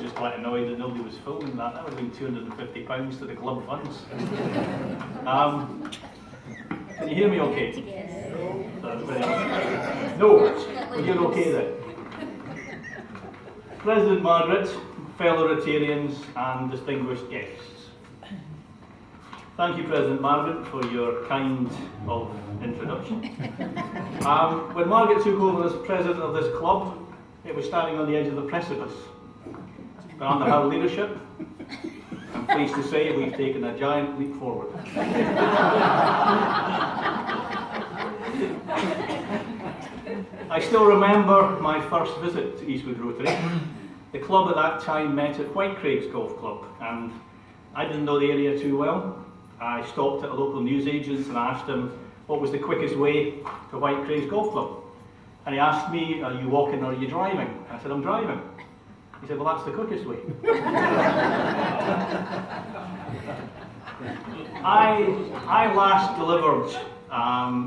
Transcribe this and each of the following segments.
just quite annoyed that nobody was filming that. That would have been £250 to the club funds. Can you hear me okay? Yes. No? Well, you're okay then. President Margaret, fellow Rotarians and distinguished guests. Thank you, President Margaret, for your kind of introduction. When Margaret took over as president of this club, it was standing on the edge of the precipice. But under her leadership, I'm pleased to say we've taken a giant leap forward. I still remember my first visit to Eastwood Rotary. The club at that time met at Whitecraig's Golf Club, and I didn't know the area too well. I stopped at a local newsagent and asked him what was the quickest way to Whitecraig's Golf Club. And he asked me, are you walking or are you driving? I said, I'm driving. He said, well, that's the quickest way. I last delivered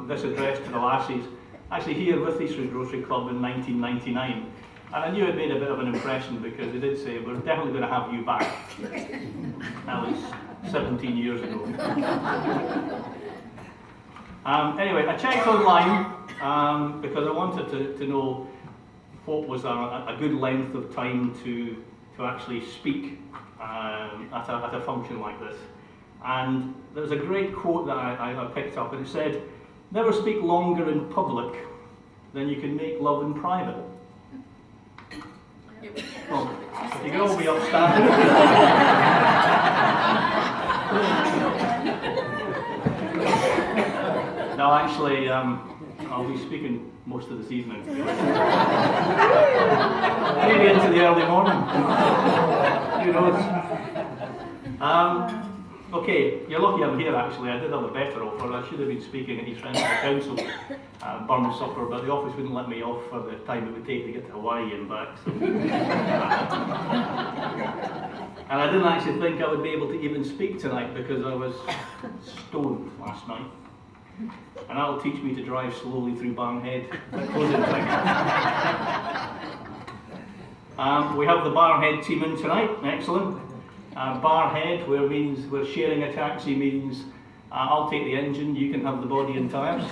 this address to the Lassies, actually here with Eastwood Rotary Club in 1999. And I knew it made a bit of an impression because they did say, we're definitely going to have you back. That was 17 years ago. Anyway, I checked online because I wanted to know what was a good length of time to actually speak at a function like this. And there was a great quote that I picked up, and it said, never speak longer in public than you can make love in private. Well, you can all be upstanding. No, actually, I'll be speaking most of this evening. Maybe into the early morning. Who knows? Okay, you're lucky I'm here actually. I did have a better offer. I should have been speaking at East Renfrew Council Burn Supper, but the office wouldn't let me off for the time it would take to get to Hawaii and back. So. And I didn't actually think I would be able to even speak tonight because I was stoned last night. And that'll teach me to drive slowly through Barnhead at closing time. We have the Barnhead team in tonight, excellent. Barhead, where means we're sharing a taxi, means I'll take the engine, you can have the body and tyres.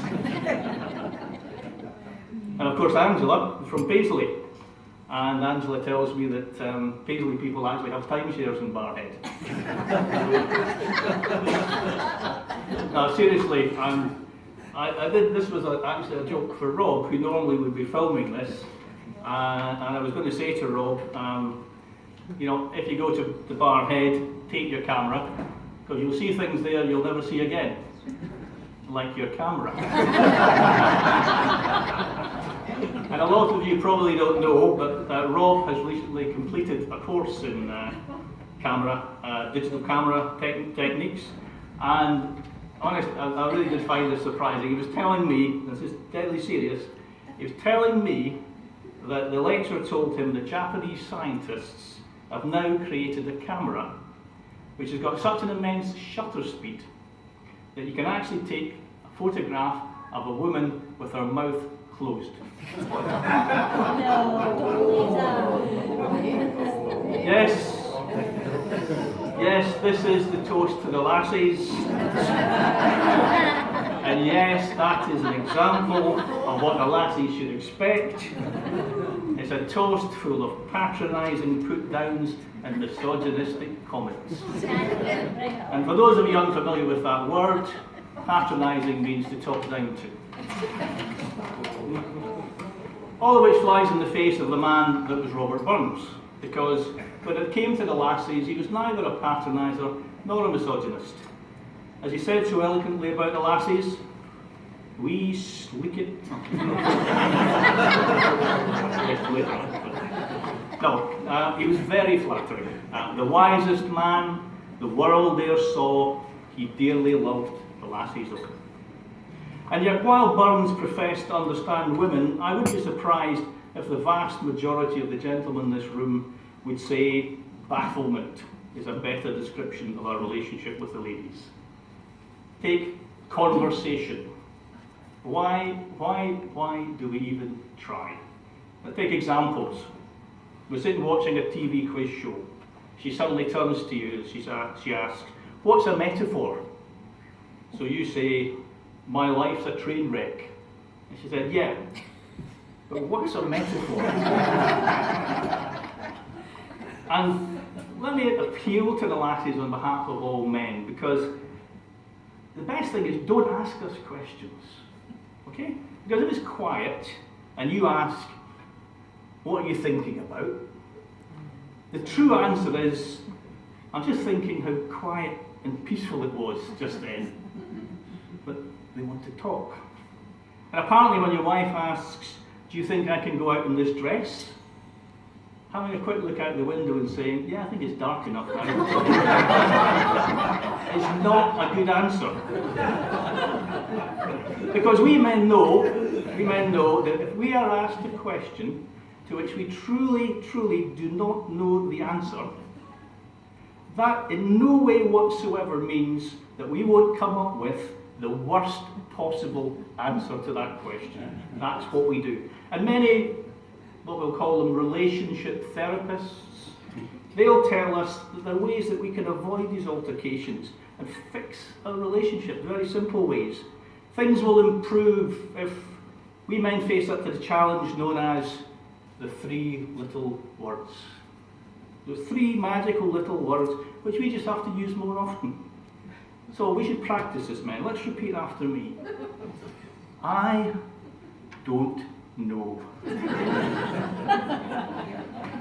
And of course Angela from Paisley. And Angela tells me that Paisley people actually have timeshares in Barhead. No, seriously, I did, this was actually a joke for Rob, who normally would be filming this. And I was going to say to Rob, you know, if you go to the Barhead, take your camera, because you'll see things there you'll never see again, like your camera. And a lot of you probably don't know, but Rob has recently completed a course in digital camera techniques, and honestly, I really did find this surprising. He was telling me, this is deadly serious, he was telling me that the lecturer told him that Japanese scientists have now created a camera which has got such an immense shutter speed that you can actually take a photograph of a woman with her mouth closed. Yes, this is the toast to the Lassies. And yes, that is an example of what the Lassies should expect. It's a toast full of patronising put-downs and misogynistic comments. And for those of you unfamiliar with that word, patronising means to talk down to. All of which flies in the face of the man that was Robert Burns, because when it came to the Lassies, he was neither a patroniser nor a misogynist. As he said so eloquently about the Lassies, we slick it. No, he was very flattering. The wisest man the world there saw, he dearly loved the Lassies of it. And yet, while Burns professed to understand women, I would be surprised if the vast majority of the gentlemen in this room would say bafflement is a better description of our relationship with the ladies. Take conversation. Why do we even try? Now take examples. We're sitting watching a TV quiz show. She suddenly turns to you and she asks, "What's a metaphor?" So you say, "My life's a train wreck." And she said, "Yeah, but what's a metaphor?" And let me appeal to the lassies on behalf of all men, because the best thing is don't ask us questions, okay? Because if it's quiet and you ask, "What are you thinking about?" the true answer is, "I'm just thinking how quiet and peaceful it was just then." But they want to talk. And apparently when your wife asks, "Do you think I can go out in this dress?" having a quick look out the window and saying, "Yeah, I think it's dark enough now," is not a good answer. Because we men know that if we are asked a question to which we truly do not know the answer, that in no way whatsoever means that we won't come up with the worst possible answer to that question. That's what we do. And many, what we'll call them relationship therapists, they'll tell us that there are ways that we can avoid these altercations and fix our relationship, very simple ways. Things will improve if we men face up to the challenge known as the 3 little words. Those 3 magical little words which we just have to use more often. So we should practice this, men. Let's repeat after me. I don't know.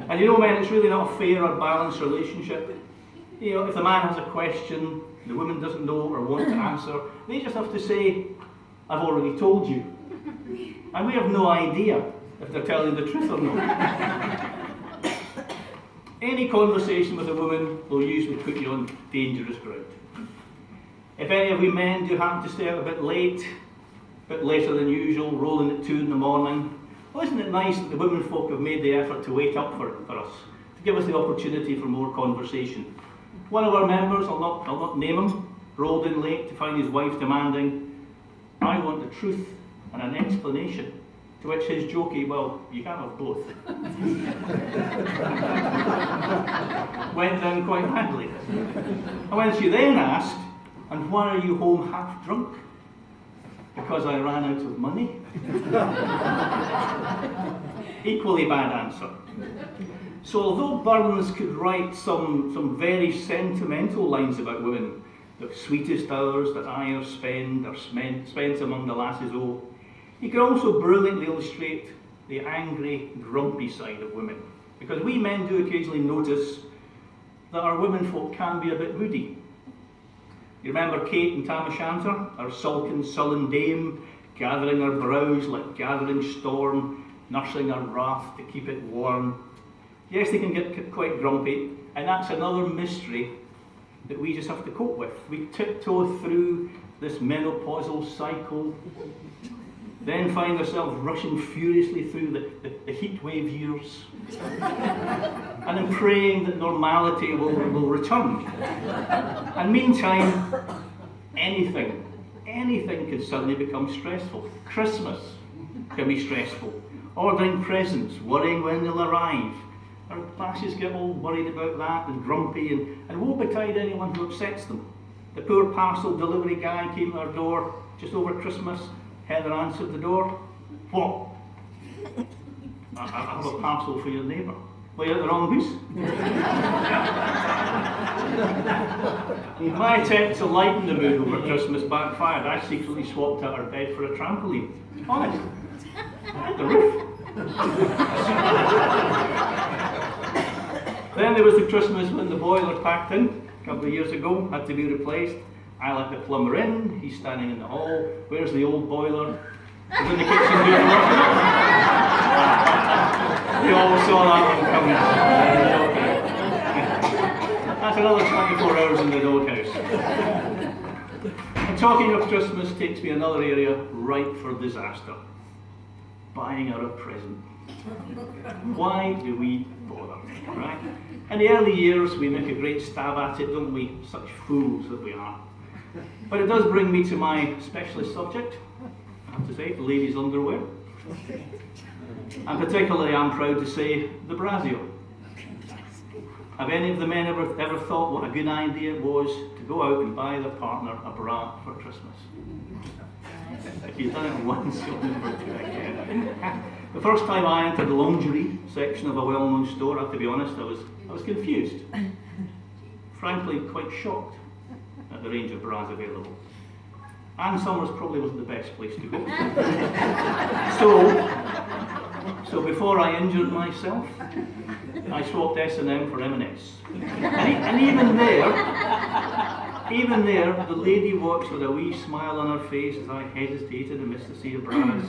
And you know, men, it's really not a fair or balanced relationship. You know, if the man has a question, the woman doesn't know or want to answer, they just have to say, "I've already told you." And we have no idea if they're telling the truth or not. Any conversation with a woman will usually put you on dangerous ground. If any of you men do happen to stay out a bit late, a bit later than usual, rolling at 2 in the morning, well, isn't it nice that the women folk have made the effort to wait up for us, to give us the opportunity for more conversation? One of our members, I'll not name him, rolled in late to find his wife demanding, "I want the truth and an explanation." To which his jokey, "Well, you can't have both," went down quite badly. And when she then asked, "And why are you home half drunk?" "Because I ran out of money." Equally bad answer. So although Burns could write some very sentimental lines about women, the sweetest hours that I e'er spend are spent among the lasses o', he could also brilliantly illustrate the angry, grumpy side of women. Because we men do occasionally notice that our women folk can be a bit moody. You remember Kate and Tam O'Shanter, our sullen, sullen dame, gathering her brows like gathering storm, nursing her wrath to keep it warm. Yes, they can get quite grumpy, and that's another mystery that we just have to cope with. We tiptoe through this menopausal cycle, then find ourselves rushing furiously through the heat wave years, and then praying that normality will return. And meantime, anything can suddenly become stressful. Christmas can be stressful. Ordering presents, worrying when they'll arrive. Our classes get all worried about that and grumpy, and woe betide anyone who upsets them. The poor parcel delivery guy came to our door just over Christmas. Heather answered the door. "What?" I have a parcel for your neighbour." "Well, you're at the wrong house." My attempt to lighten the mood over Christmas backfired. I secretly swapped out our bed for a trampoline. Honest. And the roof. Then there was the Christmas when the boiler packed in a couple of years ago, had to be replaced. I let the plumber in, he's standing in the hall. "Where's the old boiler?" He's in the kitchen doing the washing up. We all saw that one coming. That's another 24 hours in the doghouse. And talking of Christmas takes me another area ripe for disaster. Buying her a present. Why do we bother, right? In the early years we make a great stab at it, don't we? Such fools that we are. But it does bring me to my specialist subject, I have to say, ladies' underwear. And particularly I'm proud to say the brassiere. Have any of the men ever thought what a good idea it was to go out and buy their partner a bra for Christmas? If you've done it once, you'll never do it again. The first time I entered the lingerie section of a well-known store, I have to be honest, I was confused. Frankly, quite shocked at the range of bras available. Ann Summers probably wasn't the best place to go. So before I injured myself, I swapped S&M for M&S. And even there, the lady watched with a wee smile on her face as I hesitated amidst the sea of bras.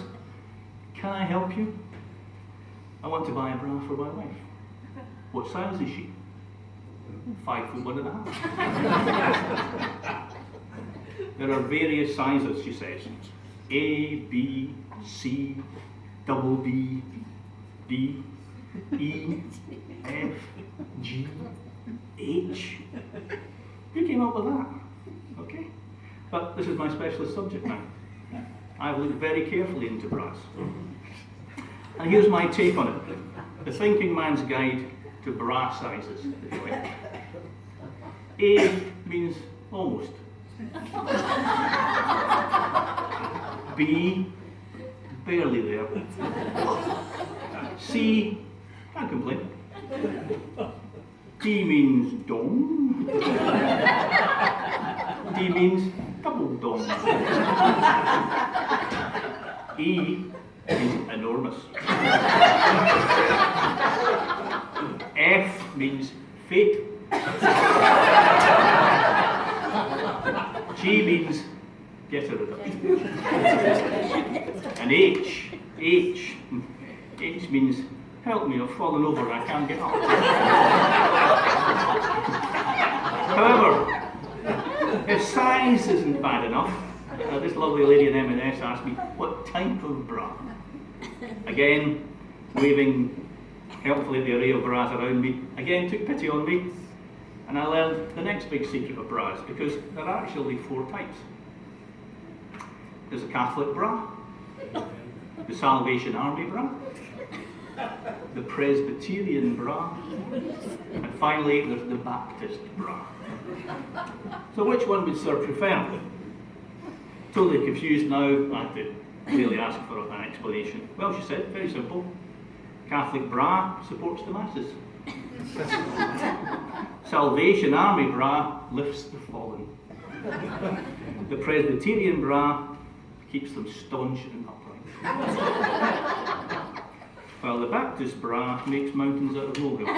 Can I help you? I want to buy a bra for my wife. What size is she? 5'1.5". There are various sizes, she says. A, B, C, double D, D, E, F, G, H. Who came up with that? Okay. But this is my specialist subject now. I've looked very carefully into bras. And here's my take on it. The thinking man's guide to bra sizes, if you like. A means almost. B, barely there. C, can't complain. D means dong. D means double dong. E means enormous. F means fake. G means get a reduction. And H means help me, I've fallen over and I can't get up. However, if size isn't bad enough, this lovely lady in M&S asked me, what type of bra? Again, waving helpfully at the array of bras around me, again took pity on me, and I learned the next big secret of bras, because there are actually 4 types. There's a Catholic bra, the Salvation Army bra, the Presbyterian bra, and finally there's the Baptist bra. So which one would Sir prefer? Totally confused now, I have to clearly ask for an explanation. Well, she said, very simple. Catholic bra supports the masses. Salvation Army bra lifts the fallen. The Presbyterian bra keeps them staunch and upright. While the Baptist bra makes mountains out of molehills.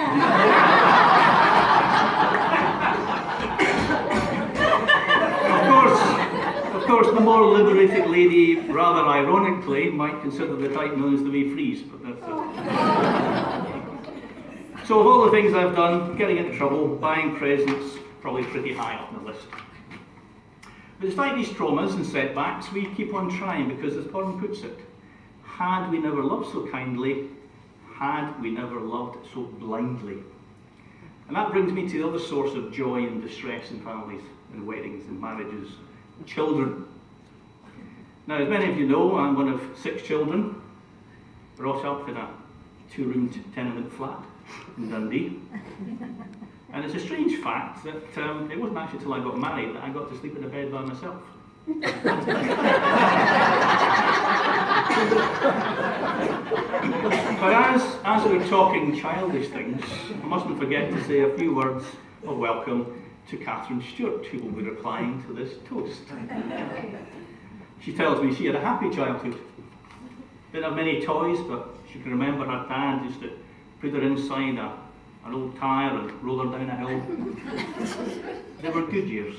Of course, the more liberated lady, rather ironically, might consider the type known as the wee freeze, but that's it. So of all the things I've done, getting into trouble, buying presents, probably pretty high up on the list. But despite these traumas and setbacks, we keep on trying because, as Burn puts it, had we never loved so kindly, had we never loved so blindly. And that brings me to the other source of joy and distress in families, in weddings, in marriages, children. Now, as many of you know, I'm one of 6 children, brought up in a 2-room tenement flat in Dundee. And it's a strange fact that it wasn't actually until I got married that I got to sleep in a bed by myself. But as we're talking childish things, I mustn't forget to say a few words of welcome to Catherine Stewart, who will be replying to this toast. She tells me she had a happy childhood. Didn't have many toys, but she can remember her dad used to put her inside an old tyre and roll her down a hill. They were good years.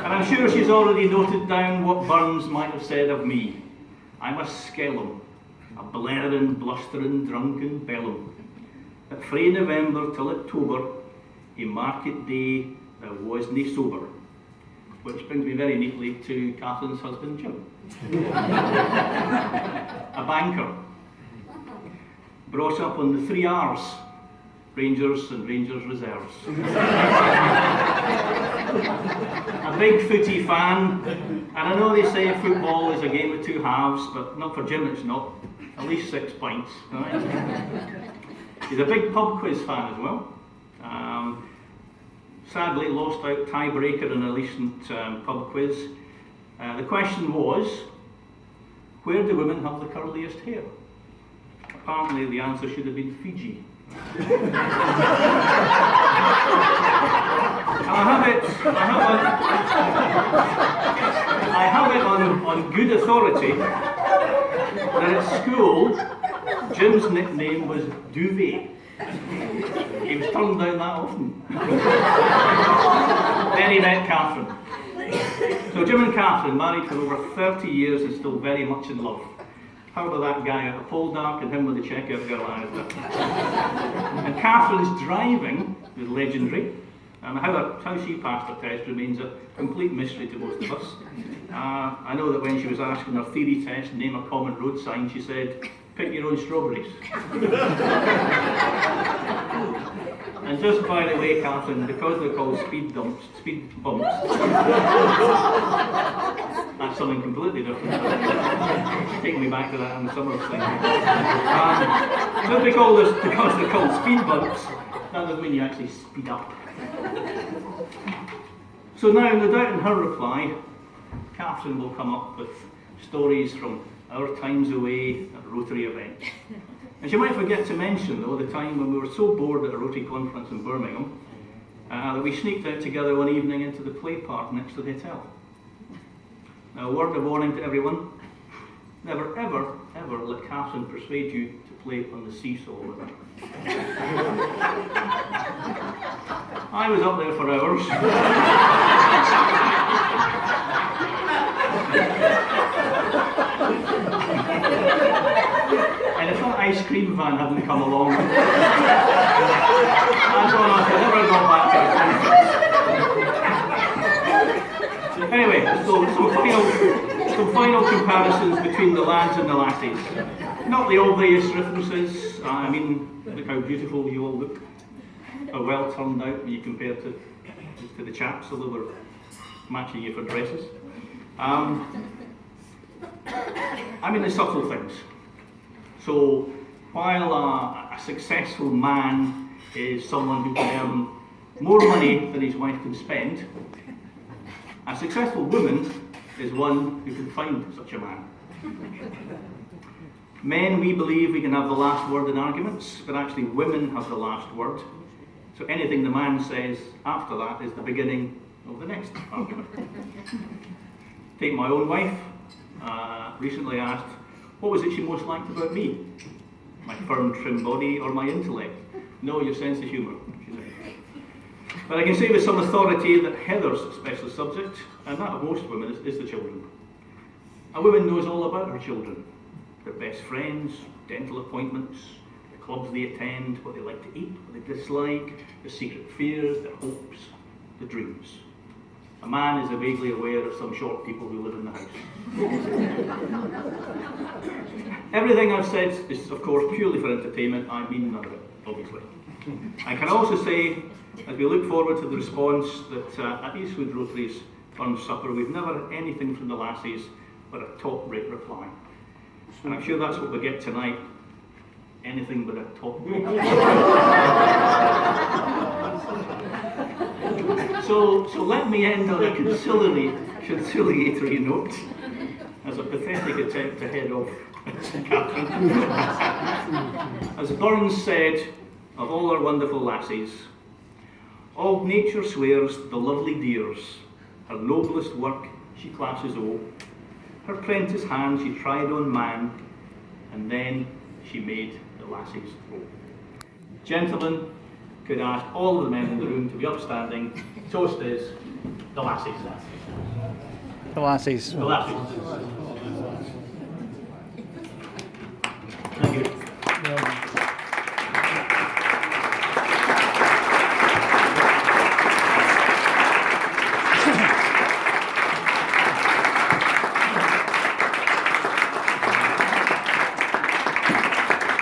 And I'm sure she's already noted down what Burns might have said of me. I'm a skellum, a blaring, blustering, drunken bellum. That frae November till October, in market day there was nae sober. Which brings me very neatly to Catherine's husband, Jim. A banker. Brought up on the 3 R's. Rangers and Rangers Reserves. A a big footy fan, and I know they say football is a game of two halves, but not for Jim it's not. At least 6 pints. Right? He's a big pub quiz fan as well. Sadly lost out tiebreaker in a recent pub quiz. The question was, where do women have the curliest hair? Apparently the answer should have been Fiji. I have it on good authority that at school, Jim's nickname was Duvet. He was turned down that often. Then he met Catherine. So Jim and Catherine, married for over 30 years and still very much in love. How about that guy at the pole dark and him with the checkout girl eyes? And Catherine's driving is legendary. And how she passed her test remains a complete mystery to most of us. I know that when she was asking her theory test, name a common road sign, she said, pick your own strawberries. And just by the way, Catherine, because they're called speed bumps, that's something completely different. Take me back to that in the summer thing. Just because they're called speed bumps, that doesn't mean you actually speed up. So now, no doubt in her reply, Catherine will come up with stories from our times away at Rotary events. And she might forget to mention, though, the time when we were so bored at a Rotary conference in Birmingham that we sneaked out together one evening into the play park next to the hotel. Now, a word of warning to everyone, never, ever, ever let Catherine persuade you to play on the seesaw with her. I was up there for hours. And if that ice cream van hadn't come along, I don't know if I never got back to it. Anyway, some final comparisons between the lads and the lassies. Not the obvious references. I mean, look how beautiful you all look. How well turned out when you compare to the chaps, although we're matching you for dresses. I mean the subtle things. So while a successful man is someone who can earn more money than his wife can spend, a successful woman is one who can find such a man. Men, we believe we can have the last word in arguments, but actually women have the last word. So anything the man says after that is the beginning of the next argument. Take my own wife. Recently asked, what was it she most liked about me? My firm, trim body or my intellect? No, your sense of humour, she said. But I can say with some authority that Heather's special subject, and that of most women, is the children. A woman knows all about her children, their best friends, dental appointments, the clubs they attend, what they like to eat, what they dislike, their secret fears, their hopes, the dreams. A man is vaguely aware of some short people who live in the house. Everything I've said is, of course, purely for entertainment. I mean none of it, obviously. I can also say, as we look forward to the response, that at Eastwood Rotary's Fun Supper, we've never had anything from the lassies but a top-rate reply. And I'm sure that's what we get tonight. Anything but a top-rate. So let me end on a conciliatory note, as a pathetic attempt to head off Catherine. As Burns said of all our wonderful lassies, all nature swears the lovely dears, her noblest work she classes o', her prentice hand she tried on man, and then she made the lassies go. Gentlemen, could ask all of the men in the room to be upstanding. Toast is the lassies. The lassies. The lassies. Thank you.